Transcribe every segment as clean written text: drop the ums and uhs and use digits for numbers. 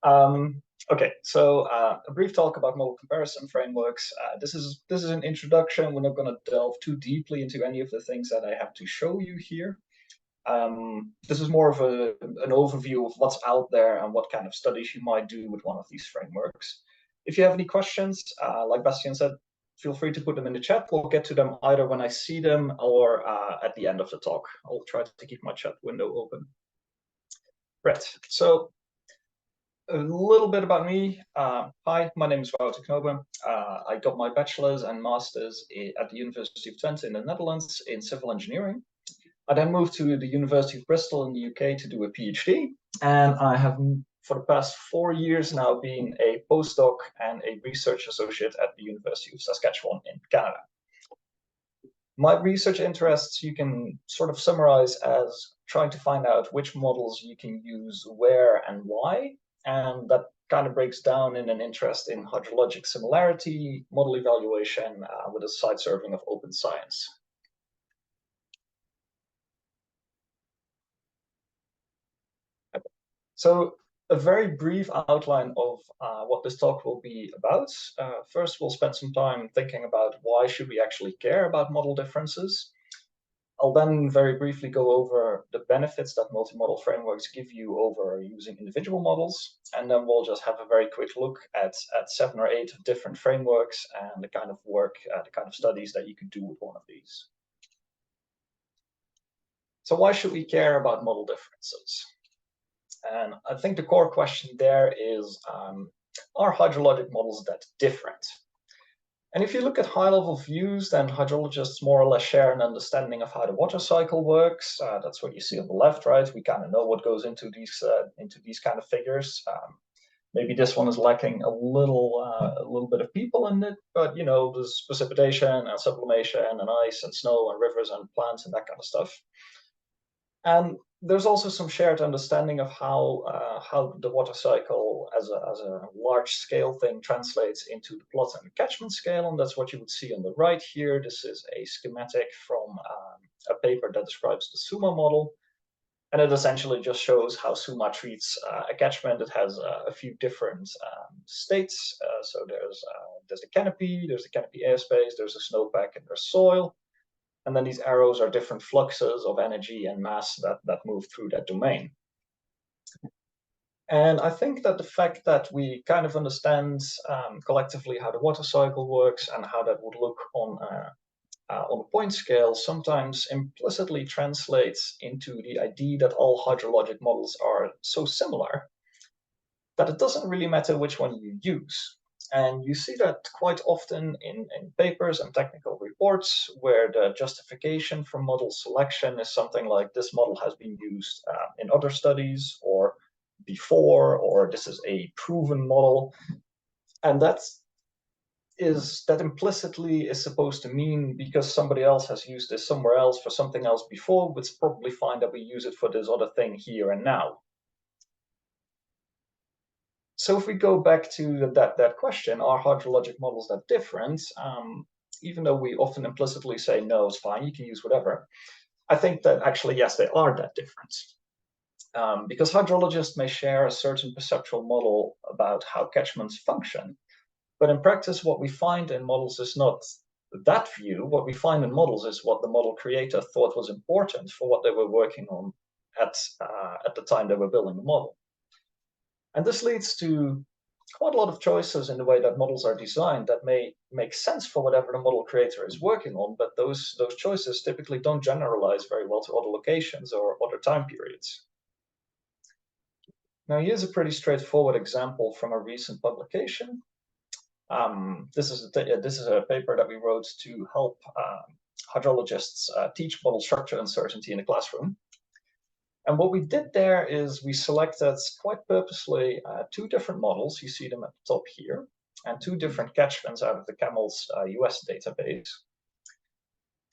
Okay, so a brief talk about model comparison frameworks. This is an introduction. We're not going to delve too deeply into any of the things that I have to show you here. This is more of an overview of what's out there and what kind of studies you might do with one of these frameworks. If you have any questions, like Bastian said, feel free to put them in the chat. We'll get to them either when I see them or at the end of the talk. I'll try to keep my chat window open. Right, so a little bit about me. Hi, my name is Knoben. I got my bachelor's and master's at the University of Twente in the Netherlands in civil engineering. I then moved to the University of Bristol in the UK to do a PhD, and I have, for the past 4 years now, been a postdoc and a research associate at the University of Saskatchewan in Canada. My research interests you can sort of summarize as trying to find out which models you can use where and why, and that kind of breaks down in an interest in hydrologic similarity, model evaluation with a side serving of open science. So a very brief outline of what this talk will be about. First, we'll spend some time thinking about why should we actually care about model differences. I'll then very briefly go over the benefits that multi-model frameworks give you over using individual models. And then we'll just have a very quick look at 7 or 8 different frameworks and the kind of work, the kind of studies that you could do with one of these. So why should we care about model differences? And I think the core question there is, are hydrologic models that different? And if you look at high-level views, then hydrologists more or less share an understanding of how the water cycle works. That's what you see on the left, right? We kind of know what goes into these kind of figures. Maybe this one is lacking a little bit of people in it, but you know, there's precipitation and sublimation and ice and snow and rivers and plants and that kind of stuff. And there's also some shared understanding of how the water cycle as a large-scale thing translates into the plot and the catchment scale, and that's what you would see on the right here. This is a schematic from a paper that describes the SUMMA model, and it essentially just shows how SUMMA treats a catchment. It has a few different states. So there's the canopy airspace, there's a snowpack, and there's soil. And then these arrows are different fluxes of energy and mass that move through that domain. And I think that the fact that we kind of understand collectively how the water cycle works and how that would look on a point scale sometimes implicitly translates into the idea that all hydrologic models are so similar that it doesn't really matter which one you use. And you see that quite often in papers and technical reports where the justification for model selection is something like this model has been used in other studies or before, or this is a proven model. And that implicitly is supposed to mean because somebody else has used this somewhere else for something else before, it's probably fine that we use it for this other thing here and now. So if we go back to that question, are hydrologic models that different? Even though we often implicitly say, no, it's fine, you can use whatever. I think that actually, yes, they are that different. Because hydrologists may share a certain perceptual model about how catchments function. But in practice, what we find in models is not that view. What we find in models is what the model creator thought was important for what they were working on at the time they were building the model. And this leads to quite a lot of choices in the way that models are designed that may make sense for whatever the model creator is working on, but those choices typically don't generalize very well to other locations or other time periods. Now, here's a pretty straightforward example from a recent publication. This is a paper that we wrote to help hydrologists teach model structure uncertainty in the classroom. And what we did there is we selected quite purposely 2 different models. You see them at the top here, and 2 different catchments out of the CAMELS US database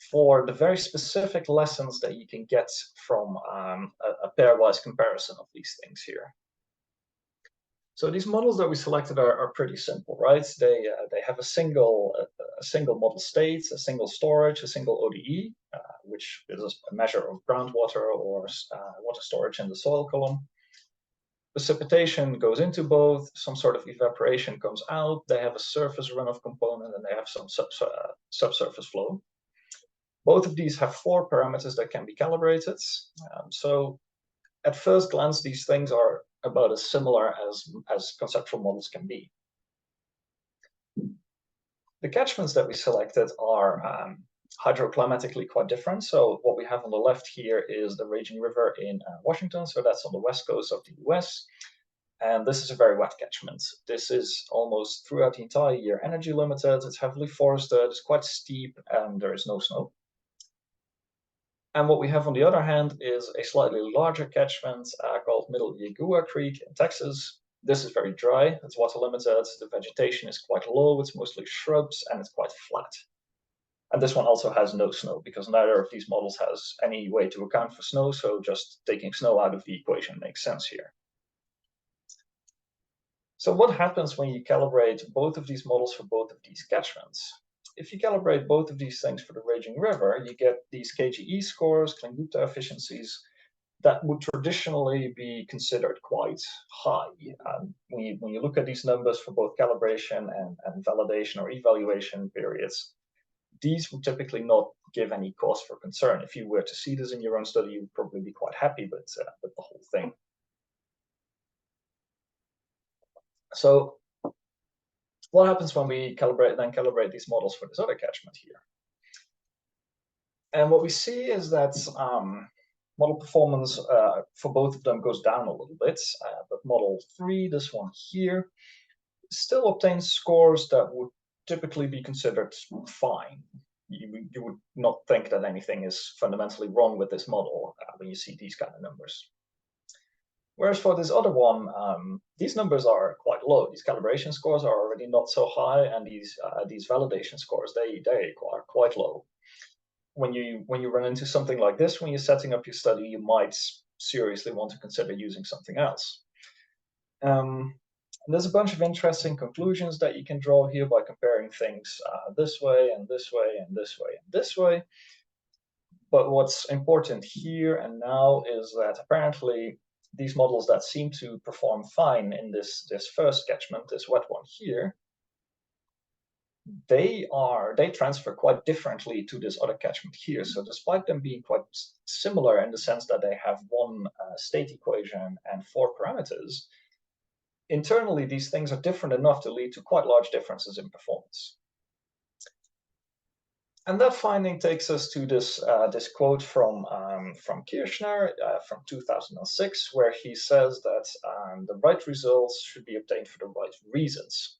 for the very specific lessons that you can get from a pairwise comparison of these things here. So these models that we selected are pretty simple, right? They have a single model state, a single storage, a single ODE, which is a measure of groundwater or water storage in the soil column. Precipitation goes into both, some sort of evaporation comes out, they have a surface runoff component, and they have some subsurface flow. Both of these have 4 parameters that can be calibrated. So at first glance, these things are about as similar as conceptual models can be. The catchments that we selected are hydroclimatically quite different. So what we have on the left here is the raging river in Washington. So that's on the west coast of the US. And this is a very wet catchment. This is almost throughout the entire year energy limited. It's heavily forested, it's quite steep, and there is no snow. And what we have on the other hand is a slightly larger catchment called Middle Yagua Creek in Texas. This is very dry, it's water limited, the vegetation is quite low, it's mostly shrubs, and it's quite flat. And this one also has no snow, because neither of these models has any way to account for snow, so just taking snow out of the equation makes sense here. So what happens when you calibrate both of these models for both of these catchments? If you calibrate both of these things for the raging river, you get these KGE scores, Klein-Gupta efficiencies, that would traditionally be considered quite high. When you look at these numbers for both calibration and validation or evaluation periods, these would typically not give any cause for concern. If you were to see this in your own study, you would probably be quite happy with the whole thing. So what happens when we calibrate these models for this other catchment here? And what we see is that model performance for both of them goes down a little bit, but model 3, this one here, still obtains scores that would typically be considered fine. You would not think that anything is fundamentally wrong with this model when you see these kind of numbers. Whereas for this other one, these numbers are quite low. These calibration scores are already not so high, and these validation scores, they are quite low. When you run into something like this, when you're setting up your study, you might seriously want to consider using something else. And there's a bunch of interesting conclusions that you can draw here by comparing things this way and this way and this way and this way. But what's important here and now is that apparently these models that seem to perform fine in this first catchment, this wet one here, they transfer quite differently to this other catchment here. So despite them being quite similar in the sense that they have one state equation and 4 parameters, internally these things are different enough to lead to quite large differences in performance. And that finding takes us to this quote from Kirchner from 2006, where he says that the right results should be obtained for the right reasons.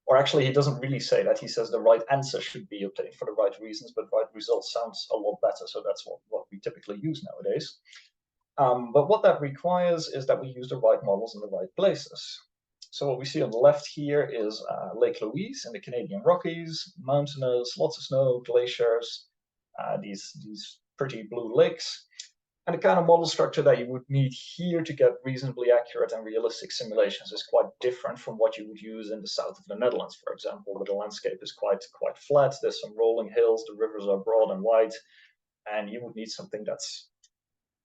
Or actually, he doesn't really say that. He says the right answer should be obtained for the right reasons, but right results sounds a lot better. So that's what we typically use nowadays. But what that requires is that we use the right models in the right places. So what we see on the left here is Lake Louise in the Canadian Rockies, mountainous, lots of snow, glaciers, these pretty blue lakes. And the kind of model structure that you would need here to get reasonably accurate and realistic simulations is quite different from what you would use in the south of the Netherlands, for example, where the landscape is quite flat. There's some rolling hills, the rivers are broad and wide, and you would need something that's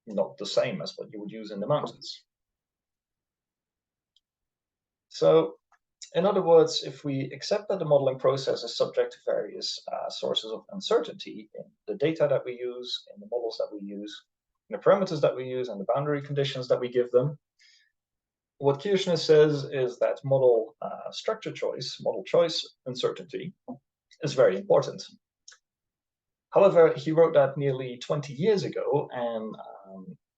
not the same as what you would use in the mountains. So, in other words, if we accept that the modeling process is subject to various sources of uncertainty in the data that we use, in the models that we use, in the parameters that we use, and the boundary conditions that we give them, what Kirchner says is that model structure choice, model choice uncertainty is very important. However, he wrote that nearly 20 years ago, and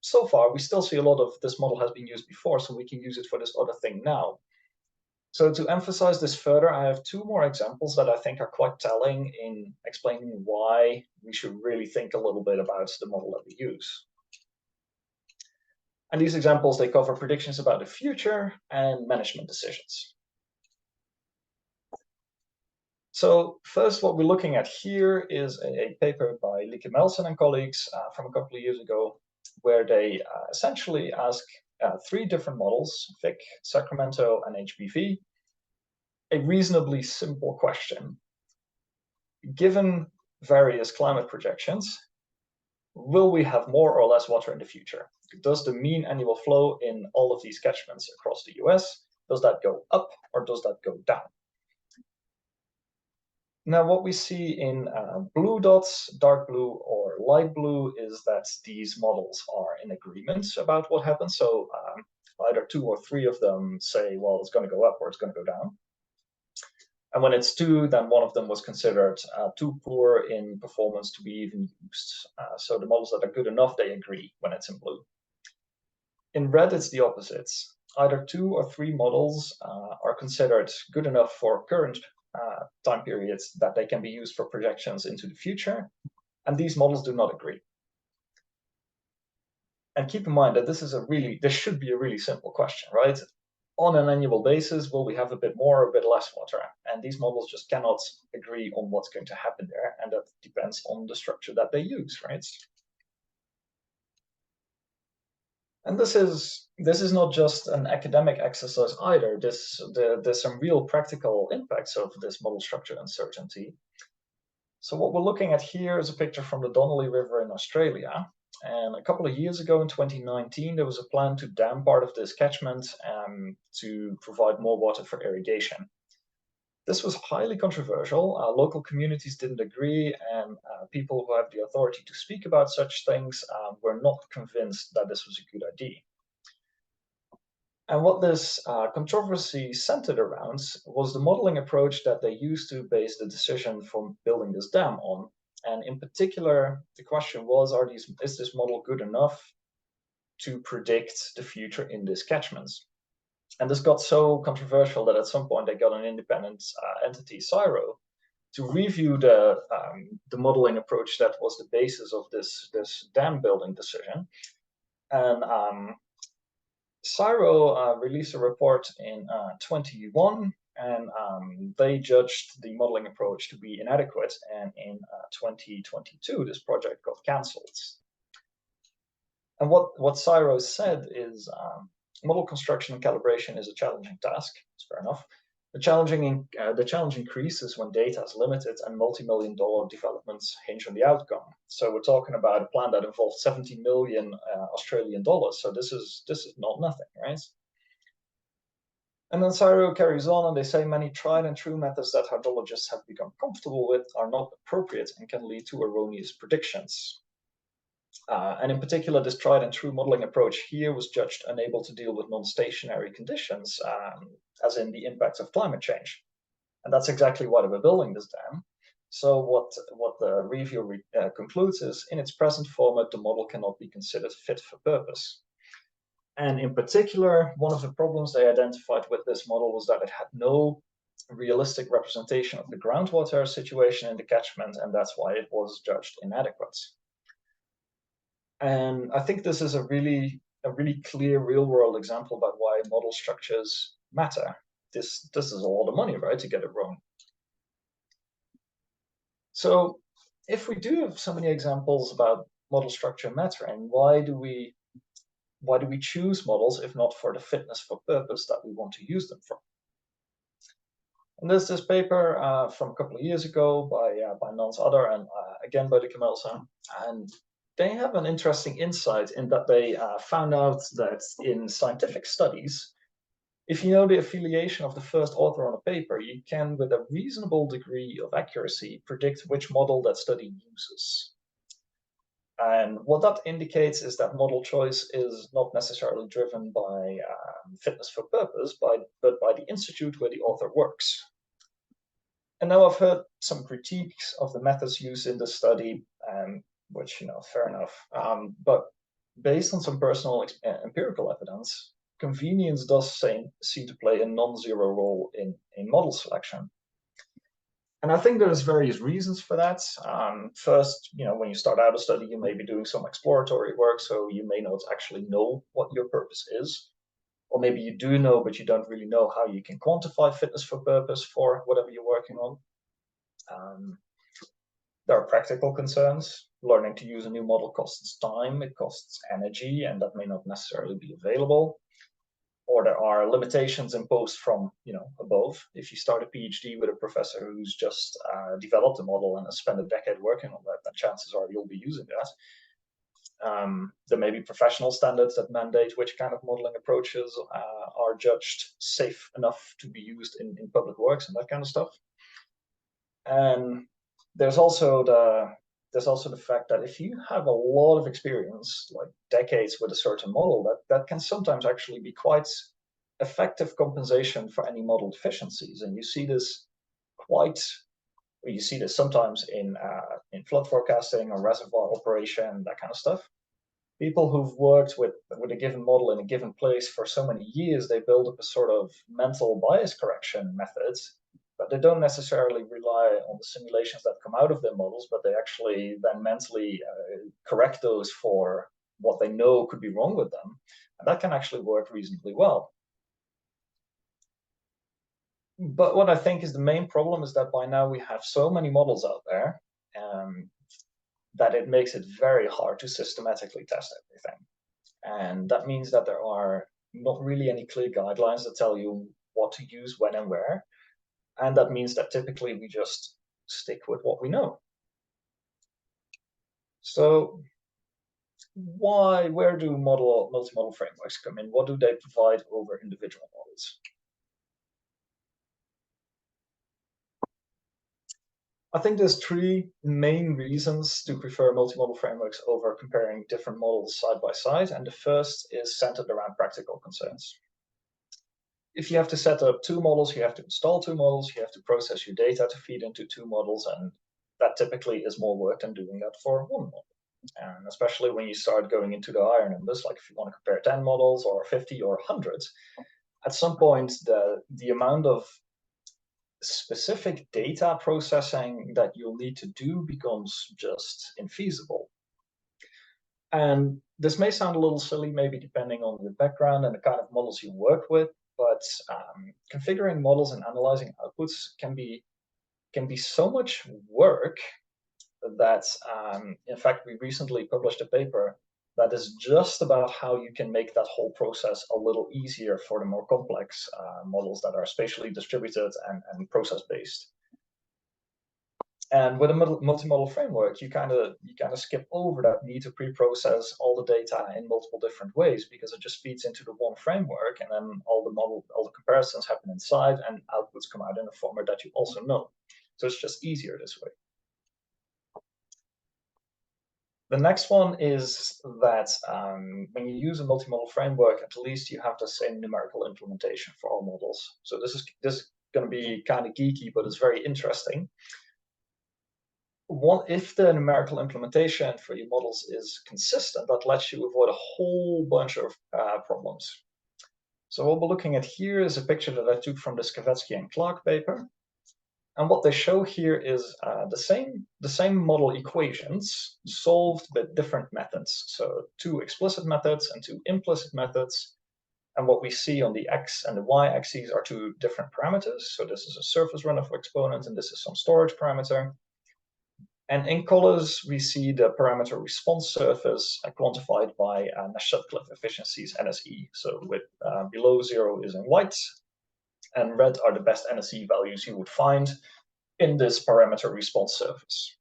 so far we still see a lot of this model has been used before, so we can use it for this other thing now. So to emphasize this further, I have 2 more examples that I think are quite telling in explaining why we should really think a little bit about the model that we use. And these examples, they cover predictions about the future and management decisions. So first, what we're looking at here is a paper by Lieke Melsen and colleagues from a couple of years ago, where they essentially ask 3 different models, FIC, Sacramento, and HBV, a reasonably simple question. Given various climate projections, will we have more or less water in the future? Does the mean annual flow in all of these catchments across the US, does that go up or does that go down? Now, what we see in blue dots, dark blue or light blue, is that these models are in agreement about what happens. So either 2 or 3 of them say, well, it's going to go up or it's going to go down. And when it's 2, then one of them was considered too poor in performance to be even used. So the models that are good enough, they agree when it's in blue. In red, it's the opposite. Either 2 or 3 models are considered good enough for current time periods that they can be used for projections into the future, and these models do not agree. And keep in mind that this should be a really simple question, right? On an annual basis, will we have a bit more or a bit less water? And these models just cannot agree on what's going to happen there, and that depends on the structure that they use, right? And this is not just an academic exercise either. There's some real practical impacts of this model structure uncertainty. So what we're looking at here is a picture from the Donnelly River in Australia. And a couple of years ago in 2019, there was a plan to dam part of this catchment to provide more water for irrigation. This was highly controversial. Local communities didn't agree, and people who have the authority to speak about such things were not convinced that this was a good idea. And what this controversy centered around was the modeling approach that they used to base the decision for building this dam on. And in particular, the question was, is this model good enough to predict the future in this catchment? And this got so controversial that at some point they got an independent entity, CSIRO, to review the modeling approach that was the basis of this dam building decision. And CSIRO released a report in 21, and they judged the modeling approach to be inadequate. And in 2022, this project got cancelled. And what CSIRO said is model construction and calibration is a challenging task. It's fair enough. The challenge increases when data is limited and multi-million-dollar developments hinge on the outcome. So we're talking about a plan that involved 70 million Australian dollars. So this is not nothing, right? And then CSIRO carries on, and they say many tried and true methods that hydrologists have become comfortable with are not appropriate and can lead to erroneous predictions. And in particular, this tried and true modeling approach here was judged unable to deal with non-stationary conditions, as in the impacts of climate change. And that's exactly why they were building this dam. So what the review concludes is, in its present format, the model cannot be considered fit for purpose. And in particular, one of the problems they identified with this model was that it had no realistic representation of the groundwater situation in the catchment, and that's why it was judged inadequate. And I think this is a really clear real-world example about why model structures matter. This is a lot of money, right, to get it wrong. So if we do have so many examples about model structure mattering, why do we choose models if not for the fitness for purpose that we want to use them for? And there's this paper from a couple of years ago by Nans Adar and again by de Camelsa, and they have an interesting insight in that they found out that in scientific studies, if you know the affiliation of the first author on a paper, you can, with a reasonable degree of accuracy, predict which model that study uses. And what that indicates is that model choice is not necessarily driven by fitness for purpose, but by the institute where the author works. And now I've heard some critiques of the methods used in this study, which, fair enough. But based on some personal empirical evidence, convenience does seem to play a non-zero role in model selection. And I think there's various reasons for that. First, when you start out a study, you may be doing some exploratory work, so you may not actually know what your purpose is. Or maybe you do know, but you don't really know how you can quantify fitness for purpose for whatever you're working on. There are practical concerns. Learning to use a new model costs time, it costs energy, and that may not necessarily be available. Or there are limitations imposed from above. If you start a PhD with a professor who's just developed a model and has spent a decade working on that, then chances are you'll be using that. There may be professional standards that mandate which kind of modeling approaches are judged safe enough to be used in public works and that kind of stuff. And there's also the fact that if you have a lot of experience, like decades with a certain model, that can sometimes actually be quite effective compensation for any model deficiencies. And you see this sometimes in flood forecasting or reservoir operation, that kind of stuff. People who've worked with a given model in a given place for so many years, they build up a sort of mental bias correction methods, but they don't necessarily rely on the simulations that come out of their models, but they actually then mentally correct those for what they know could be wrong with them. And that can actually work reasonably well. But what I think is the main problem is that by now we have so many models out there that it makes it very hard to systematically test everything. And that means that there are not really any clear guidelines that tell you what to use when and where. And that means that typically we just stick with what we know. So where do multi-model frameworks come in? What do they provide over individual models? I think there's three main reasons to prefer multi-model frameworks over comparing different models side by side. And the first is centered around practical concerns. If you have to set up two models, you have to install two models, you have to process your data to feed into two models, and that typically is more work than doing that for one model. And especially when you start going into the higher numbers, like if you want to compare 10 models or 50 or 100, at some point the amount of specific data processing that you'll need to do becomes just infeasible. And this may sound a little silly, maybe depending on your background and the kind of models you work with, but configuring models and analyzing outputs can be so much work that, in fact, we recently published a paper that is just about how you can make that whole process a little easier for the more complex models that are spatially distributed and process-based. And with a multi-model framework, you kind of skip over that need to pre-process all the data in multiple different ways, because it just feeds into the one framework, and then all the comparisons happen inside, and outputs come out in a format that you also know. So it's just easier this way. The next one is that when you use a multi-model framework, at least you have the same numerical implementation for all models. So this is going to be kind of geeky, but it's very interesting. If the numerical implementation for your models is consistent, that lets you avoid a whole bunch of problems. So what we're looking at here is a picture that I took from the Skavetsky and Clark paper. And what they show here is the same model equations solved with different methods. So two explicit methods and two implicit methods. And what we see on the x and the y axes are two different parameters. So this is a surface runoff exponent, and this is some storage parameter. And in colors, we see the parameter response surface quantified by Nash-Sutcliffe efficiencies, NSE. So with below 0 is in white, and red are the best NSE values you would find in this parameter response surface.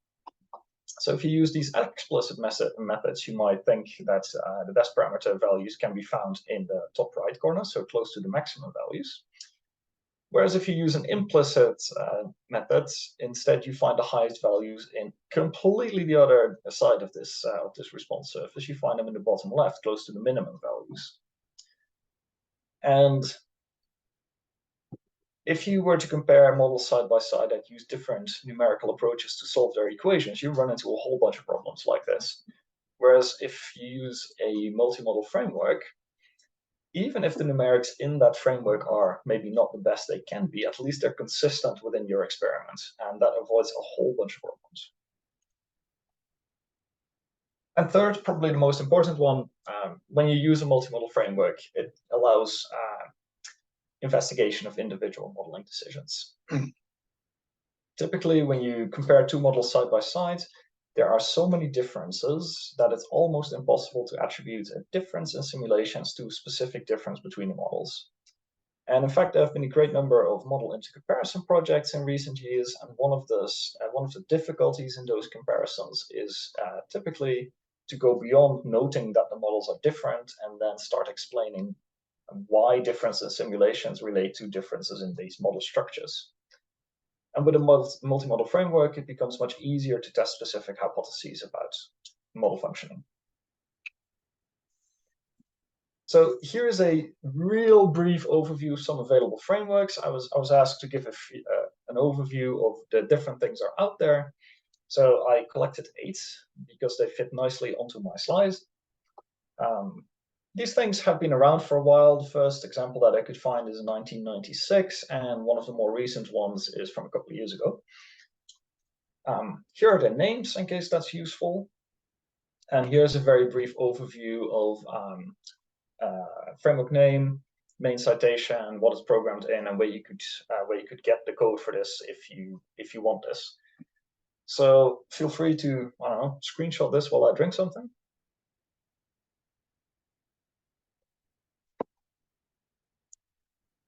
So if you use these explicit methods, you might think that the best parameter values can be found in the top right corner, so close to the maximum values. Whereas if you use an implicit method, instead you find the highest values in completely the other side of this response surface. You find them in the bottom left, close to the minimum values. And if you were to compare models side by side that use different numerical approaches to solve their equations, you run into a whole bunch of problems like this. Whereas if you use a multi-model framework, even if the numerics in that framework are maybe not the best they can be, at least they're consistent within your experiment, and that avoids a whole bunch of problems. And third, probably the most important one, when you use a multi-model framework, it allows investigation of individual modeling decisions. Typically, when you compare two models side by side, there are so many differences that it's almost impossible to attribute a difference in simulations to a specific difference between the models. And in fact, there have been a great number of model intercomparison projects in recent years, and one of the difficulties in those comparisons is typically to go beyond noting that the models are different and then start explaining why differences in simulations relate to differences in these model structures. And with a multi-model framework, it becomes much easier to test specific hypotheses about model functioning. So here is a real brief overview of some available frameworks. I was asked to give an overview of the different things that are out there. So I collected 8 because they fit nicely onto my slides. These things have been around for a while. The first example that I could find is 1996, and one of the more recent ones is from a couple of years ago. Here are their names in case that's useful. And here's a very brief overview of framework name, main citation, what it's programmed in, and where you could get the code for this if you want this. So feel free to, I don't know, screenshot this while I drink something.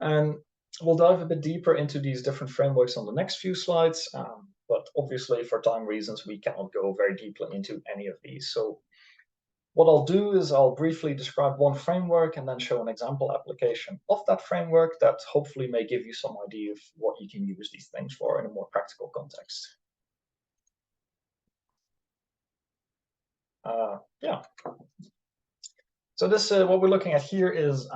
And we'll dive a bit deeper into these different frameworks on the next few slides, but obviously for time reasons, we cannot go very deeply into any of these. So what I'll do is I'll briefly describe one framework and then show an example application of that framework that hopefully may give you some idea of what you can use these things for in a more practical context. Yeah. So this, what we're looking at here is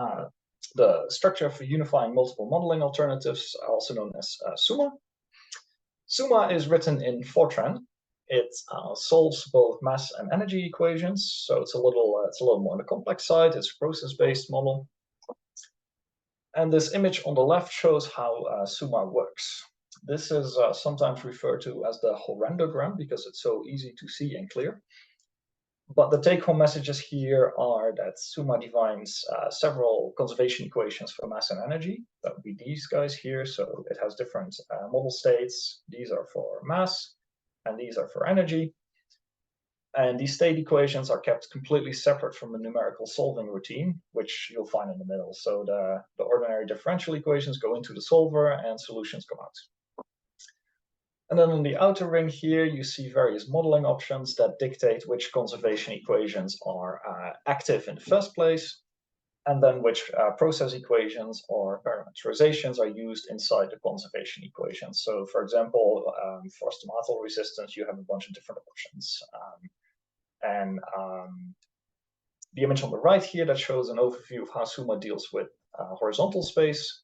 the structure for unifying multiple modeling alternatives, also known as SUMMA. SUMMA is written in Fortran. It solves both mass and energy equations, so it's a little more on the complex side. It's a process-based model. And this image on the left shows how SUMMA works. This is sometimes referred to as the horrendogram because it's so easy to see and clear. But the take-home messages here are that SUMMA defines several conservation equations for mass and energy. That would be these guys here. So it has different model states. These are for mass, and these are for energy. And these state equations are kept completely separate from the numerical solving routine, which you'll find in the middle. So the ordinary differential equations go into the solver and solutions come out. And then on the outer ring here, you see various modeling options that dictate which conservation equations are active in the first place, and then which process equations or parameterizations are used inside the conservation equations. So for example, for stomatal resistance, you have a bunch of different options. The image on the right here that shows an overview of how SUMMA deals with horizontal space.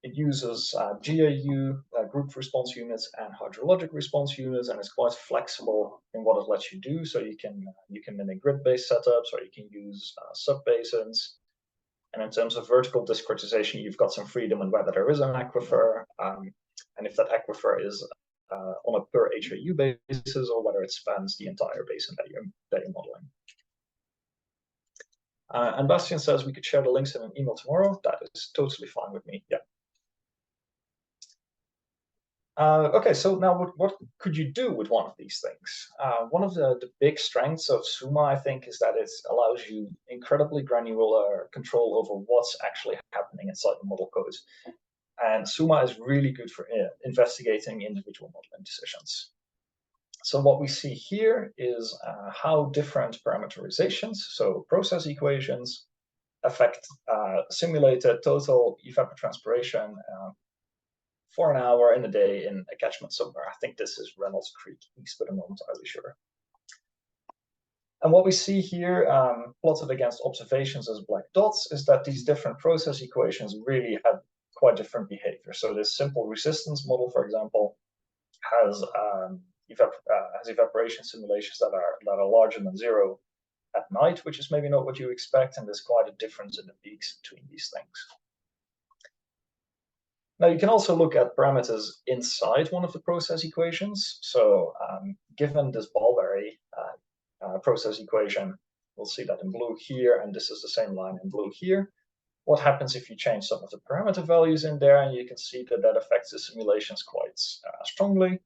It uses GAU, group response units, and hydrologic response units, and it's quite flexible in what it lets you do. So you can mimic grid-based setups, or you can use sub-basins. And in terms of vertical discretization, you've got some freedom in whether there is an aquifer, and if that aquifer is on a per HAU basis, or whether it spans the entire basin that you're modeling. And Bastian says we could share the links in an email tomorrow. That is totally fine with me. Yeah. Okay, so now what could you do with one of these things? One of the big strengths of SUMMA, I think, is that it allows you incredibly granular control over what's actually happening inside the model code. And SUMMA is really good for investigating individual modeling decisions. So what we see here is how different parameterizations, so process equations, affect simulated total evapotranspiration for an hour in a day in a catchment somewhere. I think this is Reynolds Creek East, but I'm not entirely sure. And what we see here, plotted against observations as black dots, is that these different process equations really have quite different behavior. So this simple resistance model, for example, has evaporation simulations that are larger than 0 at night, which is maybe not what you expect, and there's quite a difference in the peaks between these things. Now, you can also look at parameters inside one of the process equations. So given this Balberry process equation, we'll see that in blue here, and this is the same line in blue here. What happens if you change some of the parameter values in there? And you can see that that affects the simulations quite strongly.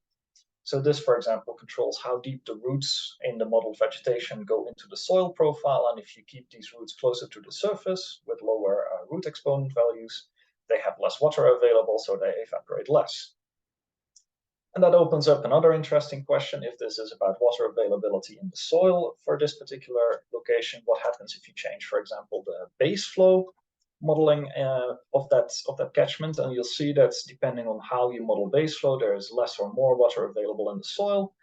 So this, for example, controls how deep the roots in the model vegetation go into the soil profile. And if you keep these roots closer to the surface with lower root exponent values, they have less water available, so they evaporate less. And that opens up another interesting question. If this is about water availability in the soil for this particular location, what happens if you change, for example, the base flow modeling of that catchment? And you'll see that depending on how you model base flow, there is less or more water available in the soil.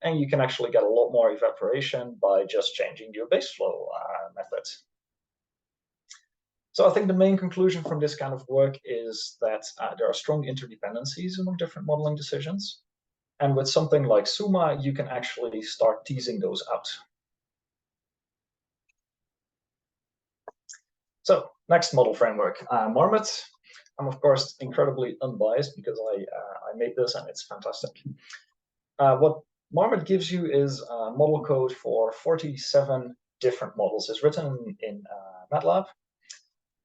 And you can actually get a lot more evaporation by just changing your base flow method. So I think the main conclusion from this kind of work is that there are strong interdependencies among different modeling decisions. And with something like SUMMA, you can actually start teasing those out. So next model framework, MARRMoT. I'm of course incredibly unbiased because I made this and it's fantastic. What MARRMoT gives you is a model code for 47 different models. It's written in MATLAB.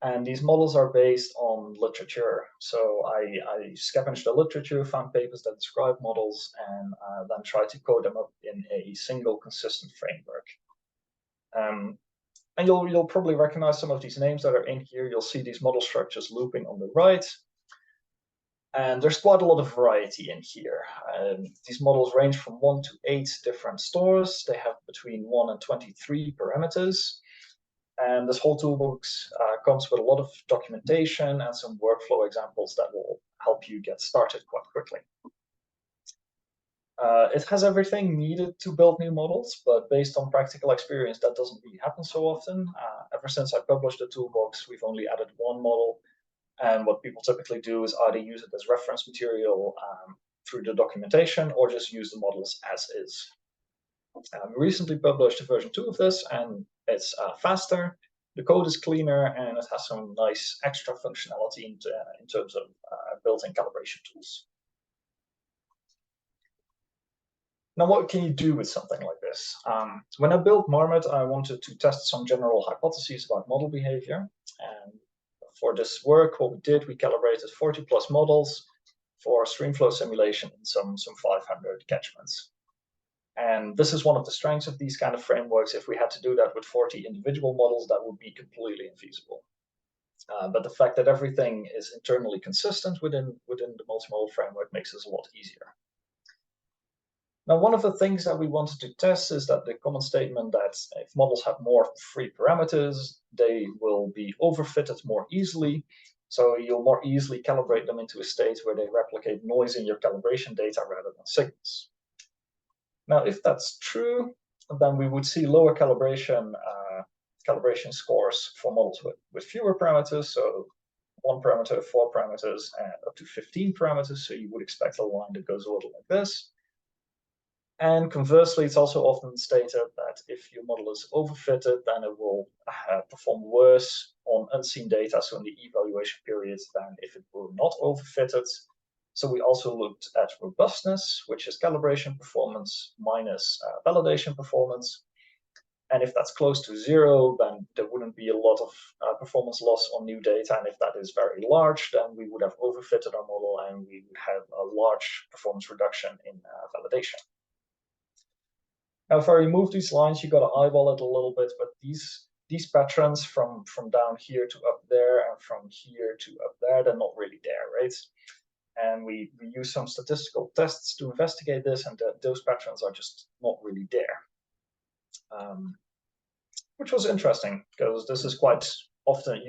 And these models are based on literature. So I scavenged the literature, found papers that describe models, and then tried to code them up in a single consistent framework. And you'll probably recognize some of these names that are in here. You'll see these model structures looping on the right. And there's quite a lot of variety in here. These models range from 1 to 8 different stores. They have between 1 and 23 parameters. And this whole toolbox comes with a lot of documentation and some workflow examples that will help you get started quite quickly. It has everything needed to build new models, but based on practical experience, that doesn't really happen so often. Ever since I published the toolbox, we've only added one model. And what people typically do is either use it as reference material through the documentation or just use the models as is. We recently published version 2 of this, and it's faster, the code is cleaner, and it has some nice extra functionality in terms of built-in calibration tools. Now, what can you do with something like this? When I built MARRMoT, I wanted to test some general hypotheses about model behavior. And for this work, what we did, we calibrated 40 plus models for streamflow simulation in some 500 catchments. And this is one of the strengths of these kind of frameworks. If we had to do that with 40 individual models, that would be completely infeasible. But the fact that everything is internally consistent within the multimodal framework makes this a lot easier. Now, one of the things that we wanted to test is that the common statement that if models have more free parameters, they will be overfitted more easily. So you'll more easily calibrate them into a state where they replicate noise in your calibration data rather than signals. Now, if that's true, then we would see lower calibration scores for models with fewer parameters. So 1 parameter, 4 parameters, and up to 15 parameters. So you would expect a line that goes a little like this. And conversely, it's also often stated that if your model is overfitted, then it will perform worse on unseen data, so in the evaluation periods, than if it were not overfitted. So we also looked at robustness, which is calibration performance minus validation performance. And if that's close to 0, then there wouldn't be a lot of performance loss on new data. And if that is very large, then we would have overfitted our model and we would have a large performance reduction in validation. Now, if I remove these lines, you got to eyeball it a little bit, but these patterns from down here to up there and from here to up there, they're not really there, right? And we use some statistical tests to investigate this, and those patterns are just not really there. Which was interesting, because this is quite often,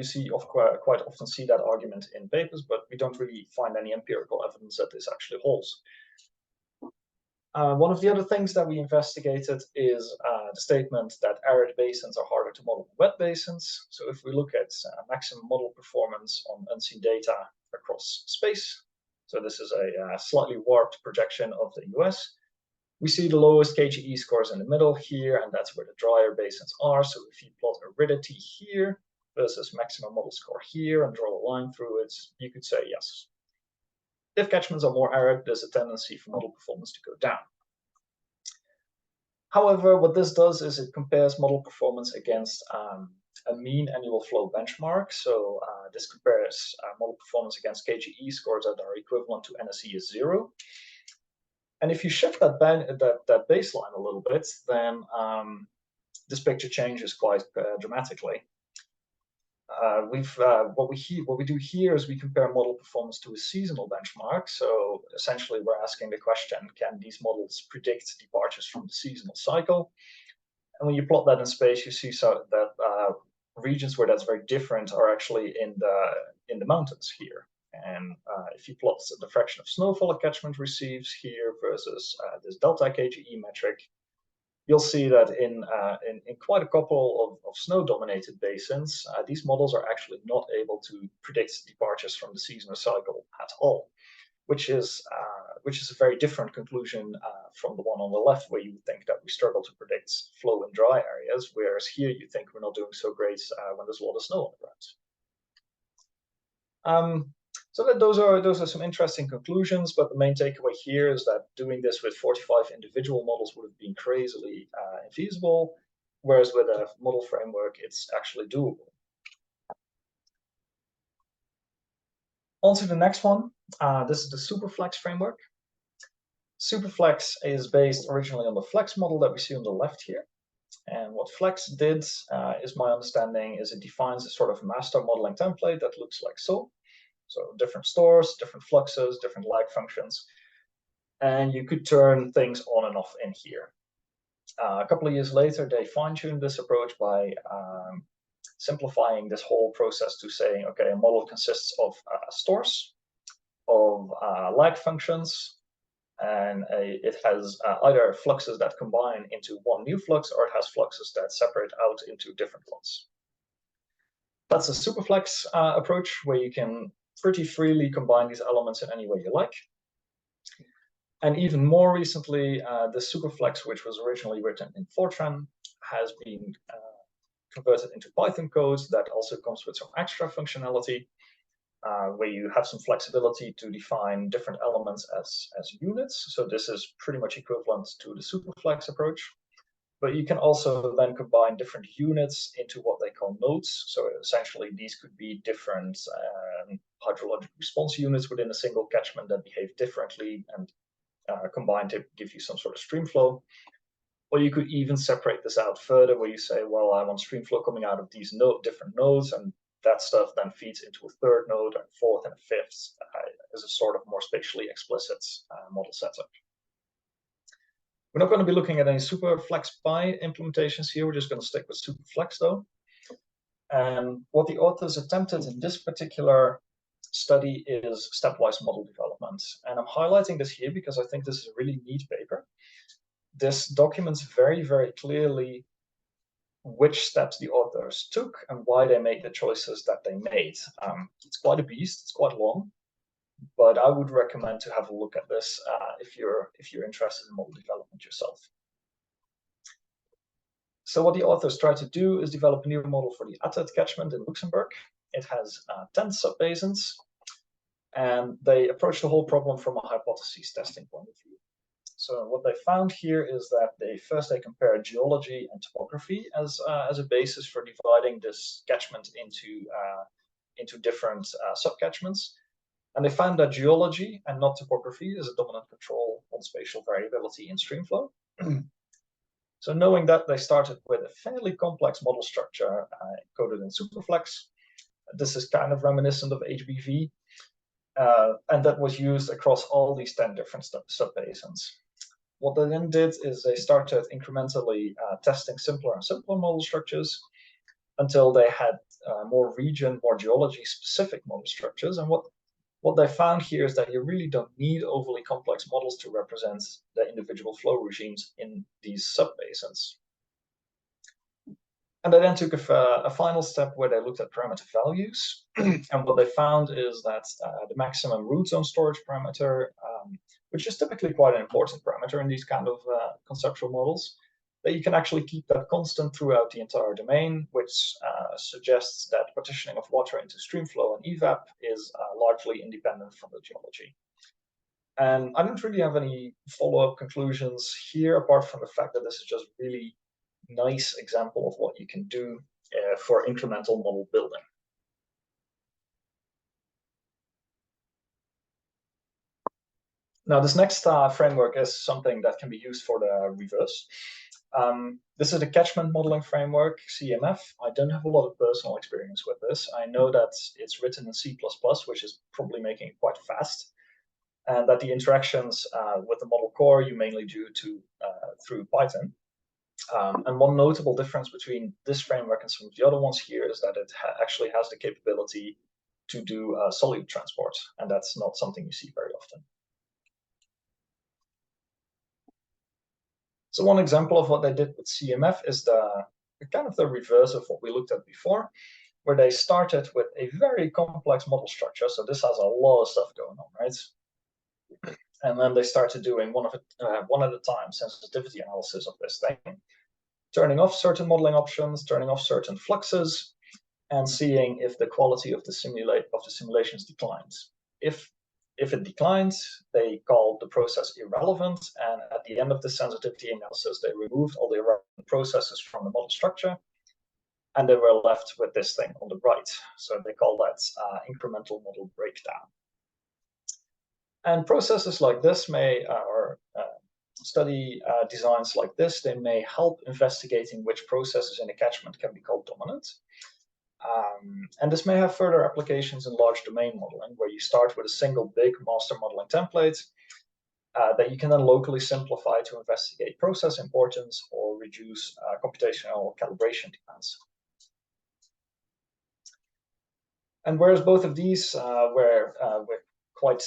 quite often see that argument in papers, but we don't really find any empirical evidence that this actually holds. One of the other things that we investigated is the statement that arid basins are harder to model than wet basins. So if we look at maximum model performance on unseen data across space, so this is a slightly warped projection of the US, we see the lowest KGE scores in the middle here, and that's where the drier basins are. So if you plot aridity here versus maximum model score here and draw a line through it, you could say yes. If catchments are more arid, there's a tendency for model performance to go down. However, what this does is it compares model performance against a mean annual flow benchmark. So this compares model performance against KGE scores that are equivalent to NSE is 0. And if you shift that baseline a little bit, then this picture changes quite dramatically. what we do here is we compare model performance to a seasonal benchmark. So essentially, we're asking the question: can these models predict departures from the seasonal cycle? And when you plot that in space, you see that regions where that's very different are actually in the mountains here. And if you plot the fraction of snowfall a catchment receives here versus this delta KGE metric, you'll see that in quite a couple of snow-dominated basins, these models are actually not able to predict departures from the seasonal cycle at all, which is a very different conclusion from the one on the left, where you would think that we struggle to predict flow in dry areas, whereas here you think we're not doing so great when there's a lot of snow on the ground. So those are some interesting conclusions, but the main takeaway here is that doing this with 45 individual models would have been crazily infeasible, whereas with a model framework, it's actually doable. On to the next one. This is the Superflex framework. Superflex is based originally on the Flex model that we see on the left here. And what Flex did, is my understanding, is it defines a sort of master modeling template that looks like so. So different stores, different fluxes, different lag functions. And you could turn things on and off in here. A couple of years later, they fine-tuned this approach by simplifying this whole process to saying, okay, a model consists of stores, of lag functions, and it has either fluxes that combine into one new flux, or it has fluxes that separate out into different ones. That's a Superflex approach, where you can pretty freely combine these elements in any way you like. And even more recently, the Superflex, which was originally written in Fortran, has been converted into Python code that also comes with some extra functionality, where you have some flexibility to define different elements as units. So this is pretty much equivalent to the Superflex approach. But you can also then combine different units into what they call nodes. So essentially, these could be different hydrologic response units within a single catchment that behave differently and combine to give you some sort of stream flow. Or you could even separate this out further, where you say, well, I want stream flow coming out of these different nodes, and that stuff then feeds into a third node, and a fourth, and a fifth, as a sort of more spatially explicit model setup. We're not going to be looking at any Superflex Pi implementations here. We're just going to stick with Superflex, though. And what the authors attempted in this particular study is stepwise model development. And I'm highlighting this here because I think this is a really neat paper. This documents very, very clearly which steps the authors took and why they made the choices that they made. It's quite a beast. It's quite long. But I would recommend to have a look at this if you're interested in model development yourself. So what the authors tried to do is develop a new model for the Attet catchment in Luxembourg. It has 10 subbasins, and they approached the whole problem from a hypothesis testing point of view. So what they found here is that they compared geology and topography as a basis for dividing this catchment into different subcatchments. And they found that geology and not topography is a dominant control on spatial variability in streamflow. So knowing that, they started with a fairly complex model structure encoded in Superflex. This is kind of reminiscent of HBV. And that was used across all these 10 different subbasins. What they then did is they started incrementally testing simpler and simpler model structures until they had more region, more geology-specific model structures. And what they found here is that you really don't need overly complex models to represent the individual flow regimes in these subbasins. And they then took a final step where they looked at parameter values. And what they found is that the maximum root zone storage parameter, which is typically quite an important parameter in these kind of conceptual models, that you can actually keep that constant throughout the entire domain, which suggests that partitioning of water into streamflow and evap is largely independent from the geology. And I don't really have any follow-up conclusions here, apart from the fact that this is just really nice example of what you can do for incremental model building. Now, this next framework is something that can be used for the reverse. This is the catchment modeling framework, CMF. I don't have a lot of personal experience with this. I know that it's written in C++, which is probably making it quite fast, and that the interactions with the model core you mainly do through Python. And one notable difference between this framework and some of the other ones here is that it actually has the capability to do solute transport, and that's not something you see very often. So one example of what they did with CMF is the kind of the reverse of what we looked at before, where they started with a very complex model structure. So this has a lot of stuff going on, right? And then they started doing one at a time sensitivity analysis of this thing, turning off certain modeling options, turning off certain fluxes, and seeing if the quality of the simulations declines. If it declines, they called the process irrelevant, and at the end of the sensitivity analysis, they removed all the irrelevant processes from the model structure, and they were left with this thing on the right. So they call that incremental model breakdown. And processes like this or study designs like this, they may help investigating which processes in a catchment can be called dominant. And this may have further applications in large domain modeling, where you start with a single big master modeling template that you can then locally simplify to investigate process importance or reduce computational calibration demands. And whereas both of these were quite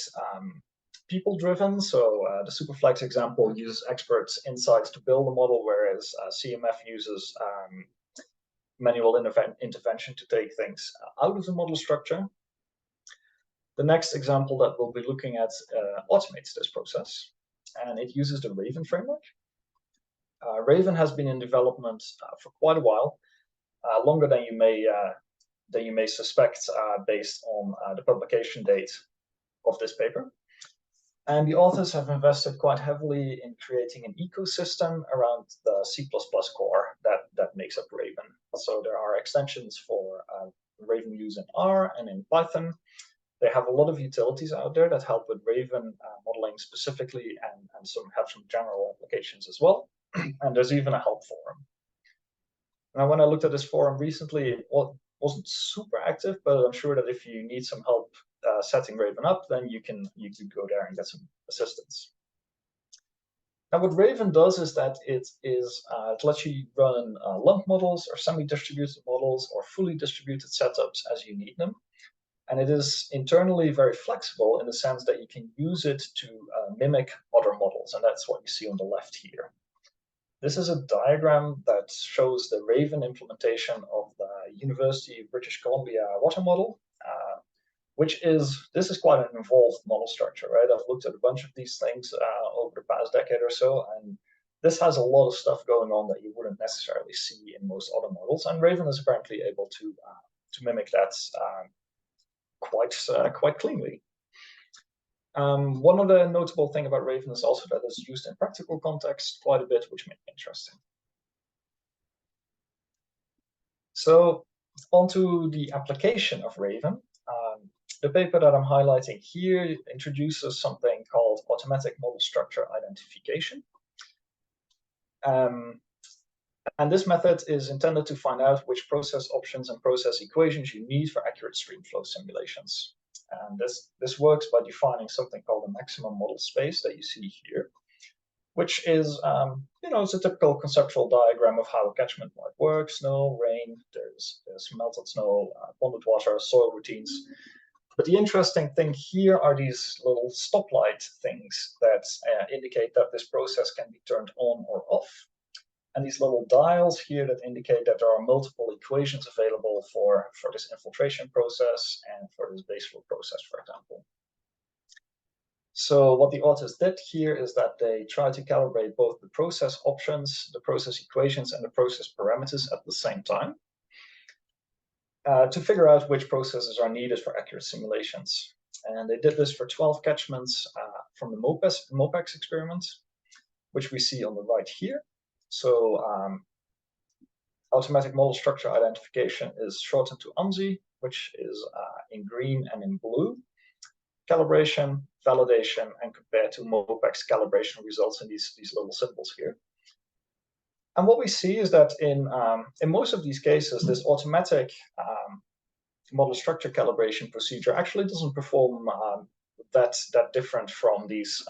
people-driven, so the Superflex example uses experts' insights to build a model, whereas CMF uses manual intervention to take things out of the model structure. The next example that we'll be looking at automates this process, and it uses the Raven framework. Raven has been in development for quite a while, longer than you may suspect based on the publication date of this paper. And the authors have invested quite heavily in creating an ecosystem around the C++ core that makes up Raven. So there are extensions for Raven use in R and in Python. They have a lot of utilities out there that help with Raven modeling specifically, and have some general applications as well. And there's even a help forum. Now, when I looked at this forum recently, it wasn't super active, but I'm sure that if you need some help setting Raven up, then you can go there and get some assistance. Now, what Raven does is that it lets you run lump models or semi-distributed models or fully distributed setups as you need them. And it is internally very flexible in the sense that you can use it to mimic other models, and that's what you see on the left here. This is a diagram that shows the Raven implementation of the University of British Columbia water model, this is quite an involved model structure, right? I've looked at a bunch of these things over the past decade or so, and this has a lot of stuff going on that you wouldn't necessarily see in most other models, and Raven is apparently able to mimic that quite cleanly. One other notable thing about Raven is also that it's used in practical context quite a bit, which makes it interesting. So onto the application of Raven. The paper that I'm highlighting here introduces something called automatic model structure identification. And this method is intended to find out which process options and process equations you need for accurate streamflow simulations. And this works by defining something called a maximum model space that you see here, which is, it's a typical conceptual diagram of how a catchment might work: snow, rain, there's melted snow, ponded water, soil routines. But the interesting thing here are these little stoplight things that indicate that this process can be turned on or off. And these little dials here that indicate that there are multiple equations available for this infiltration process and for this baseflow process, for example. So what the authors did here is that they try to calibrate both the process options, the process equations, and the process parameters at the same time to figure out which processes are needed for accurate simulations. And they did this for 12 catchments from the MOPEX experiment, which we see on the right here. So automatic model structure identification is shortened to AMSI, which is in green and in blue. Calibration, validation, and compared to MOPEX calibration results in these little symbols here. And what we see is that in most of these cases, this automatic model structure calibration procedure actually doesn't perform that different from these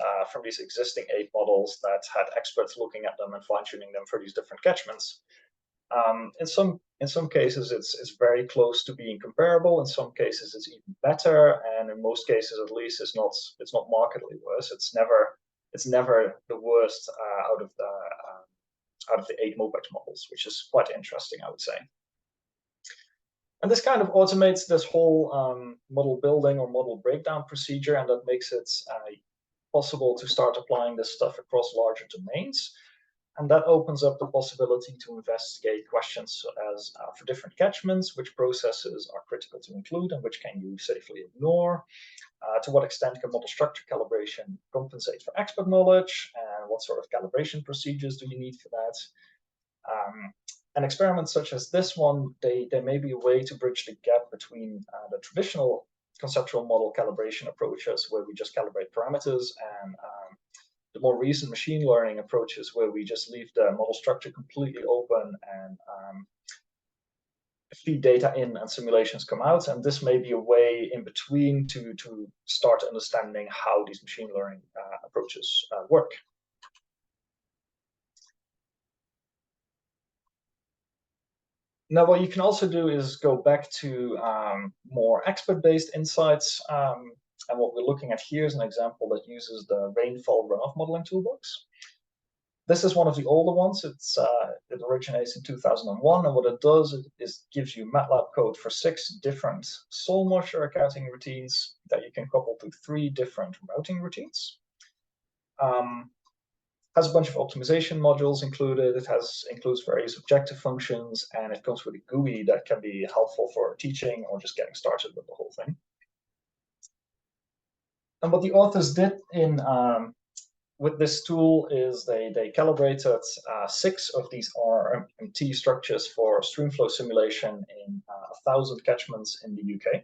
existing 8 models that had experts looking at them and fine-tuning them for these different catchments. In some cases, it's very close to being comparable. In some cases, it's even better, and in most cases, at least, it's not markedly worse. It's never the worst out of the 8 MOPEX models, which is quite interesting, I would say. And this kind of automates this whole model building or model breakdown procedure, and that makes it possible to start applying this stuff across larger domains. And that opens up the possibility to investigate questions as for different catchments, which processes are critical to include and which can you safely ignore? To what extent can model structure calibration compensate for expert knowledge? And what sort of calibration procedures do you need for that? And experiments such as this one, they may be a way to bridge the gap between the traditional conceptual model calibration approaches, where we just calibrate parameters, and the more recent machine learning approaches, where we just leave the model structure completely open and feed data in and simulations come out. And this may be a way in between to start understanding how these machine learning approaches work. Now, what you can also do is go back to more expert-based insights. And what we're looking at here is an example that uses the rainfall runoff modeling toolbox. This is one of the older ones. It originates in 2001, and what it does is gives you MATLAB code for 6 different soil moisture accounting routines that you can couple to 3 different routing routines. Has a bunch of optimization modules included. It includes various objective functions, and it comes with a GUI that can be helpful for teaching or just getting started with the whole thing. And what the authors did with this tool is they calibrated 6 of these RMT structures for streamflow simulation in 1,000 catchments in the UK.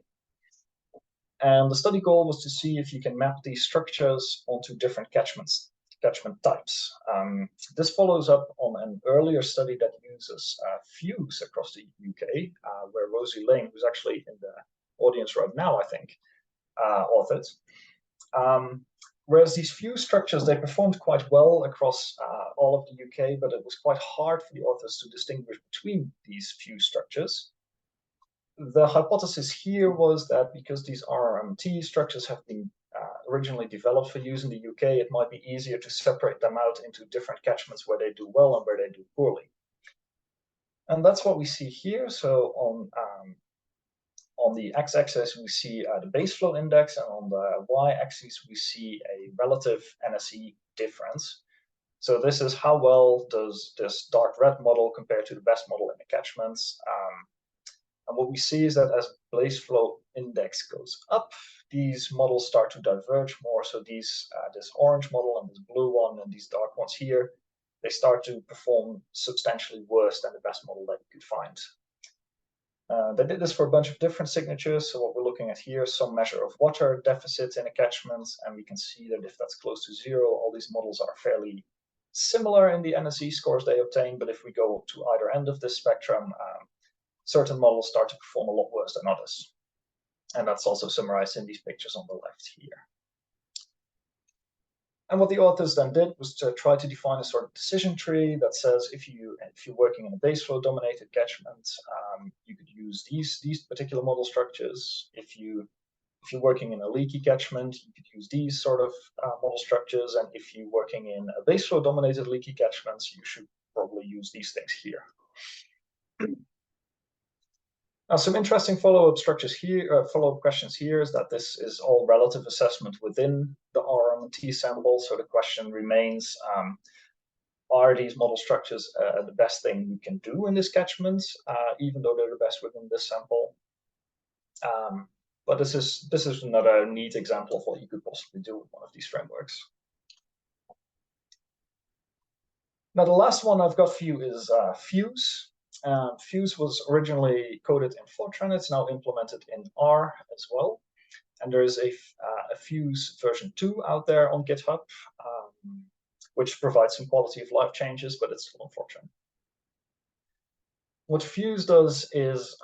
And the study goal was to see if you can map these structures onto different catchment types. This follows up on an earlier study that uses fuse across the UK, where Rosie Lane, who's actually in the audience right now, I think, authored. Whereas these fuse structures, they performed quite well across all of the UK, but it was quite hard for the authors to distinguish between these fuse structures. The hypothesis here was that because these RMT structures have been originally developed for use in the UK, it might be easier to separate them out into different catchments where they do well and where they do poorly. And that's what we see here. So on the x-axis, we see the base flow index, and on the y-axis, we see a relative NSE difference. So this is how well does this dark red model compare to the best model in the catchments. And what we see is that as base flow index goes up, these models start to diverge more. So this orange model and this blue one and these dark ones here, they start to perform substantially worse than the best model that you could find. They did this for a bunch of different signatures. So what we're looking at here is some measure of water deficit in a catchment, and we can see that if that's close to 0, all these models are fairly similar in the NSE scores they obtain. But if we go to either end of this spectrum, certain models start to perform a lot worse than others. And that's also summarized in these pictures on the left here. And what the authors then did was to try to define a sort of decision tree that says if you're working in a base flow dominated catchment, you could use these particular model structures. If you're working in a leaky catchment, you could use these sort of model structures. And if you're working in a base flow dominated leaky catchments, you should probably use these things here. Now, some interesting follow-up structures here, follow-up questions here is that this is all relative assessment within the RMT sample. So the question remains, are these model structures the best thing you can do in this catchment, even though they're the best within this sample? But this is another neat example of what you could possibly do with one of these frameworks. Now, the last one I've got for you is Fuse. Fuse was originally coded in Fortran. It's now implemented in R as well. And there is a Fuse version 2 out there on GitHub, which provides some quality of life changes, but it's still on Fortran. What Fuse does is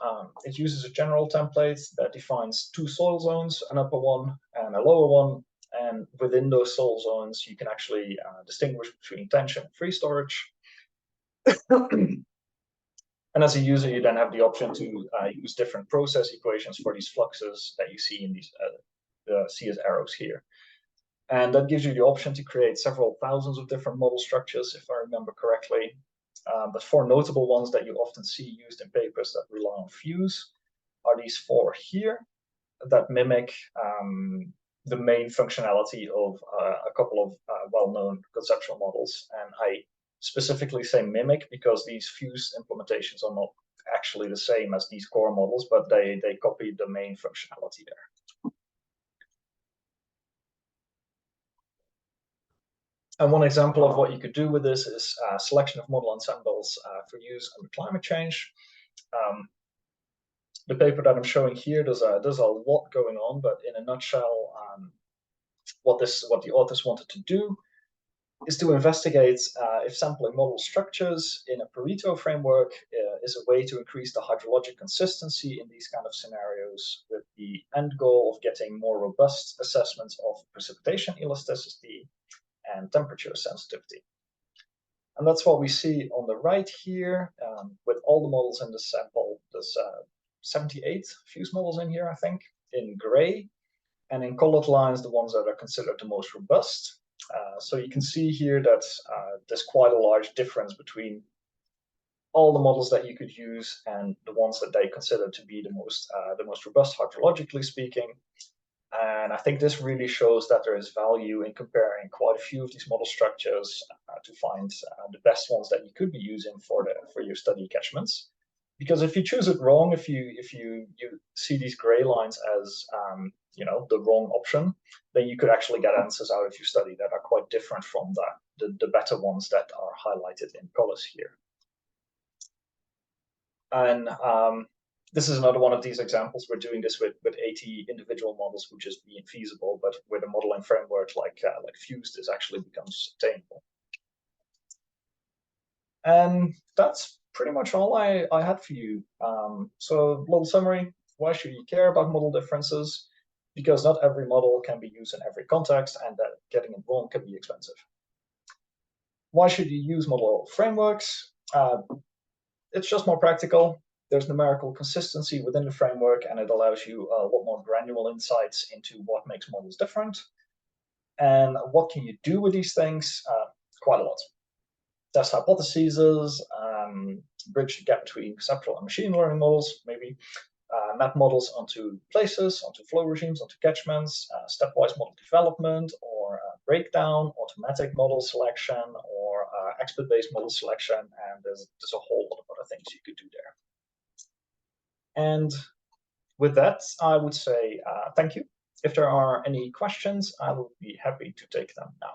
it uses a general template that defines two soil zones, an upper one and a lower one. And within those soil zones, you can actually distinguish between tension and free storage. And as a user, you then have the option to use different process equations for these fluxes that you see in these see as arrows here. And that gives you the option to create several thousands of different model structures, if I remember correctly. But four notable ones that you often see used in papers that rely on Fuse are these four here that mimic the main functionality of a couple of well-known conceptual models. And I specifically say mimic because these Fuse implementations are not actually the same as these core models, but they copy the main functionality there. And one example of what you could do with this is a selection of model ensembles for use under climate change. The paper that I'm showing here, there's a lot going on, but in a nutshell, what the authors wanted to do is to investigate if sampling model structures in a Pareto framework is a way to increase the hydrologic consistency in these kind of scenarios, with the end goal of getting more robust assessments of precipitation elasticity and temperature sensitivity. And that's what we see on the right here, with all the models in the sample. There's 78 Fuse models in here, I think, in gray, and in colored lines, the ones that are considered the most robust. So you can see here that there's quite a large difference between all the models that you could use and the ones that they consider to be the most robust hydrologically speaking. And I think this really shows that there is value in comparing quite a few of these model structures to find the best ones that you could be using for your study catchments. Because if you choose it wrong, if you see these gray lines as the wrong option, then you could actually get answers out of your study that are quite different from the better ones that are highlighted in colors here. And this is another one of these examples. We're doing this with 80 individual models, which is being feasible, but with a modeling framework like Fuse, this actually becomes attainable. And that's pretty much all I had for you. So a little summary: why should you care about model differences? Because not every model can be used in every context, and that getting it wrong can be expensive. Why should you use model frameworks? It's just more practical. There's numerical consistency within the framework, and it allows you a lot more granular insights into what makes models different. And what can you do with these things? Quite a lot. Test hypotheses, bridge the gap between conceptual and machine learning models, maybe map models onto places, onto flow regimes, onto catchments, stepwise model development, or breakdown, automatic model selection, or expert-based model selection, and there's a whole lot of other things you could do there. And with that, I would say thank you. If there are any questions, I will be happy to take them now.